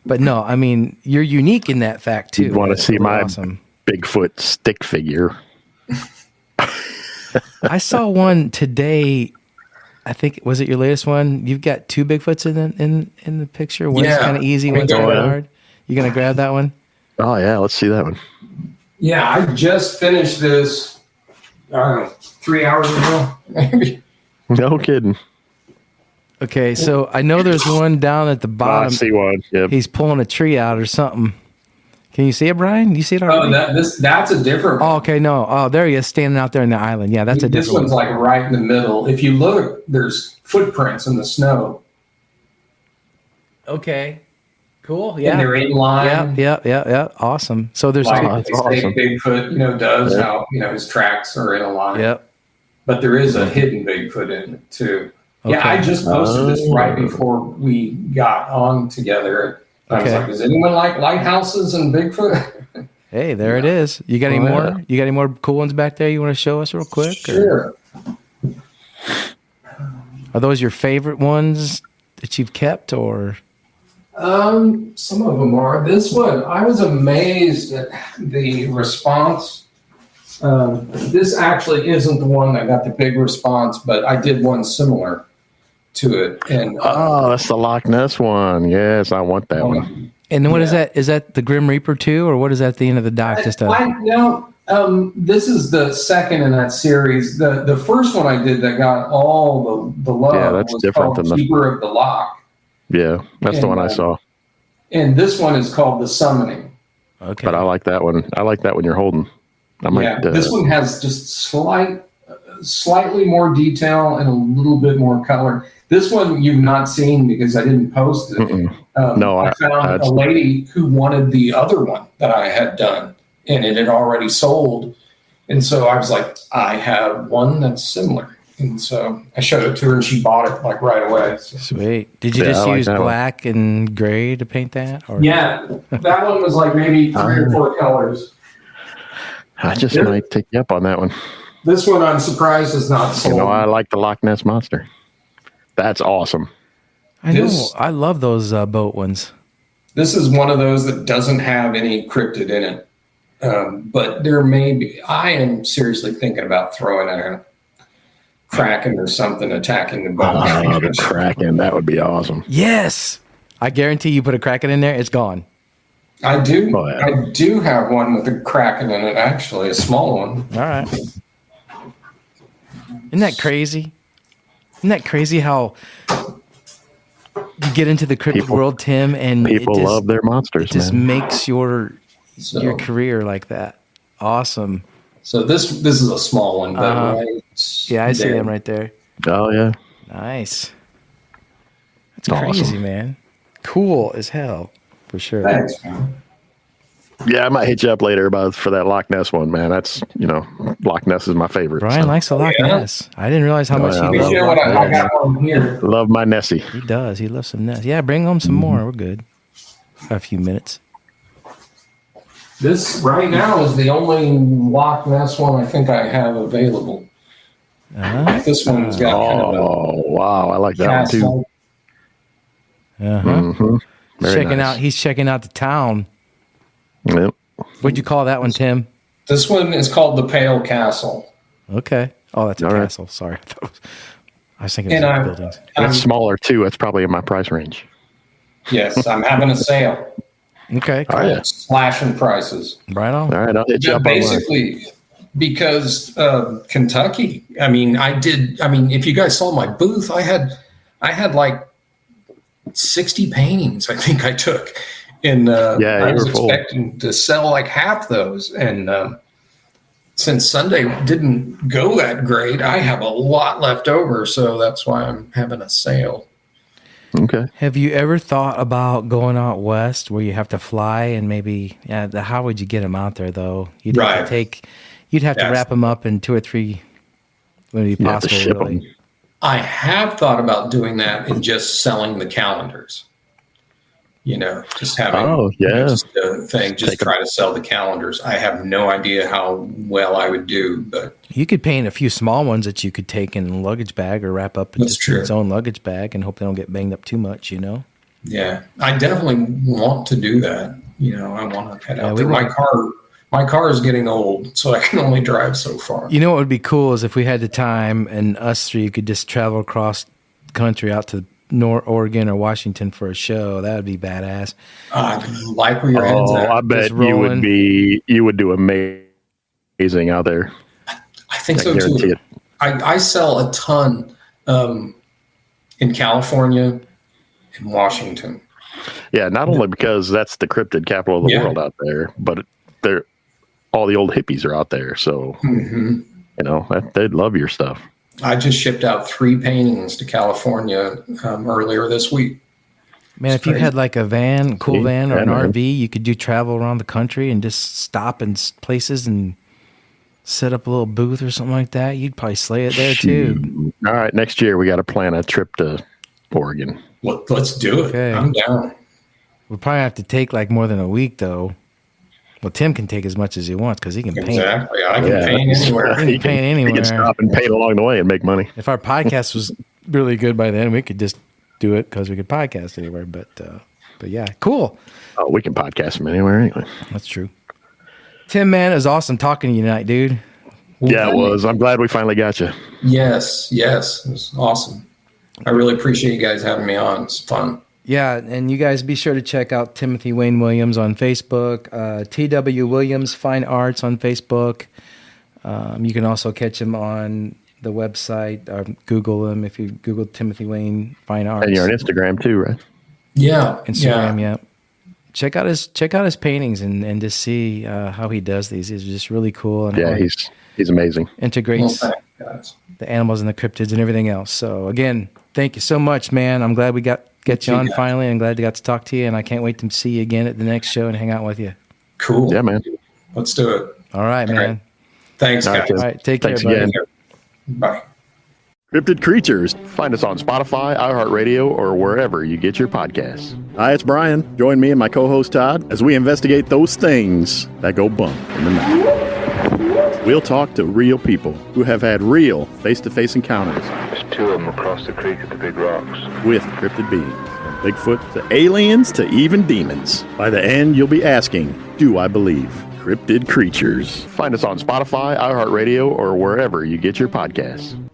But no, I mean, you're unique in that fact too. You want to see really my awesome Bigfoot stick figure? I saw one today. I think was it your latest one? You've got two Bigfoots in the picture. One's kind of easy, one's kind of hard. You gonna grab that one? Oh yeah, let's see that one. Yeah, I just finished this. I don't know, 3 hours ago, maybe. No kidding. Okay, so I know there's one down at the bottom. I see one. Yep. He's pulling a tree out or something. Can you see it, Brian? You see it already? Oh, that's a different one. Oh, okay, no. Oh, there he is, standing out there in the island. Yeah, that's a different one. This one's like right in the middle. If you look, there's footprints in the snow. Okay. Cool. Yeah. And they're in line. Yeah. Awesome. So there's like two. awesome. Bigfoot, does how, his tracks are in a line. Yep. But there is a hidden Bigfoot in it too. Okay. Yeah, I just posted this right before we got on together. I was like, does anyone like lighthouses and Bigfoot? Hey, there it is. You got any more? You got any more cool ones back there you want to show us real quick? Sure. Are those your favorite ones that you've kept or? Some of them are. This one, I was amazed at the response. This actually isn't the one that got the big response, but I did one similar to it. And that's the Loch Ness one. Yes, I want that one. And what is that? Is that the Grim Reaper too, or what is that at the end of the dock? This is the second in that series. The first one I did that got all the love. Yeah, that's was different called than Keeper of the Loch. Yeah, that's the one I saw. And this one is called The Summoning. Okay. But I like that one. I like that one you're holding. This one has just slightly more detail and a little bit more color. This one you've not seen because I didn't post it. No, I found a lady who wanted the other one that I had done, and it had already sold. And so I was like, I have one that's similar. And so I showed it to her, and she bought it like right away. So. Sweet. Did you just use black and gray to paint that? Or? Yeah, that one was like maybe 3 or 4 colors. I just might take you up on that one. This one, I'm surprised, is not sold. I like the Loch Ness Monster. That's awesome. I know. I love those boat ones. This is one of those that doesn't have any cryptid in it. But there may be. I am seriously thinking about throwing a kraken or something attacking the boat. Oh, the kraken. That would be awesome. Yes. I guarantee you put a kraken in there, it's gone. I do. Oh, yeah. I do have one with a kraken in it. Actually, a small one. All right. Isn't that crazy? Isn't that crazy how you get into the cryptid world, Tim, and People love their monsters, it just man. makes your career like that. Awesome. So this is a small one, but Yeah, I see them right there. Oh, yeah. Nice. That's Awesome. crazy, man. Cool as hell, for sure. Thanks, man. Yeah, I might hit you up later for that Loch Ness one, man. That's, Loch Ness is my favorite. Brian so. likes the Loch Ness. I didn't realize how much yeah, he You loved know what? Loch I Ness. got one here. Love my Nessie. He does. He loves some Ness. Yeah, bring home some more. We're good. Got a few minutes. This right now is the only Loch Ness one I think I have available. This one's got kind of Oh, wow. I like a that one, too. castle. Mm-hmm. Checking out. He's checking out the town. Yep. What'd you call that one, Tim? This one is called the Pale Castle. Okay. Oh, that's a All right. castle. Sorry. I was thinking it And was buildings. That's smaller, too. That's probably in my price range. Yes, I'm having a sale. Okay. Cool. All right. Slashing prices. Right on. All right. I'll hit you Yeah, up online. basically, because Kentucky. If you guys saw my booth, I had like 60 paintings. I think I took, and I was you were full. expecting to sell like half those. And since Sunday didn't go that great, I have a lot left over, so that's why I'm having a sale. Okay. Have you ever thought about going out west where you have to fly and maybe? How would you get them out there though? You'd have to You'd have to wrap them up in 2 or 3. Would it be You have to possible? ship Really? them. I have thought about doing that and just selling the calendars. Just having just a thing, just try to sell the calendars. I have no idea how well I would do, but You could paint a few small ones that you could take in a luggage bag or wrap up in That's just true. its own luggage bag and hope they don't get banged up too much, yeah, I definitely want to do that. I want to head out we there. My car is getting old, so I can only drive so far. You know what would be cool is if we had the time and us three could just travel across the country out to Oregon or Washington for a show. That would be badass. I like where your head's at. I bet Just rolling. you would do amazing out there. I think I so guarantee too. it. I sell a ton in California and Washington. Yeah, not only because that's the cryptid capital of the world out there, but all the old hippies are out there. So, they'd love your stuff. I just shipped out 3 paintings to California earlier this week. Man, It's if you crazy. had like a cool van or Yeah, an man. RV, you could do travel around the country and just stop in places and set up a little booth or something like that. You'd probably slay it there too. All right, next year we got to plan a trip to Oregon. Let's do it. Okay. I'm down. We'll probably have to take like more than a week though. Well, Tim can take as much as he wants because he can paint. Exactly. I can paint anywhere. He can paint He anywhere. can stop and paint along the way and make money. If our podcast was really good by then, we could just do it because we could podcast anywhere. But yeah, cool. Oh, we can podcast from anywhere anyway. That's true. Tim, man, it was awesome talking to you tonight, dude. Yeah, it was. I'm glad we finally got you. Yes. It was awesome. I really appreciate you guys having me on. It's fun. Yeah, and you guys be sure to check out Timothy Wayne Williams on Facebook, T.W. Williams Fine Arts on Facebook. You can also catch him on the website, or Google him if you Google Timothy Wayne Fine Arts. And you're on Instagram too, right? Yeah. Instagram, yeah. Check out his paintings and just see how he does these. He's just really cool and Yeah, how he he's amazing. integrates Well, thanks, guys. the animals and the cryptids and everything else. So again, thank you so much, man. I'm glad we get you on finally. I'm glad I got to talk to you, and I can't wait to see you again at the next show and hang out with you. Cool. Yeah, man. Let's do it. All right, man. right. Thanks, All right, guys. Tim. All right, take care, Thanks buddy. again. Bye. Cryptid Creatures. Find us on Spotify, iHeartRadio, or wherever you get your podcasts. Hi, it's Brian. Join me and my co-host Todd as we investigate those things that go bump in the night. We'll talk to real people who have had real face-to-face encounters There's 2 of them across the creek at the big rocks. with cryptid beings. From Bigfoot to aliens to even demons. By the end, you'll be asking, do I believe Cryptid Creatures. Find us on Spotify, iHeartRadio, or wherever you get your podcasts.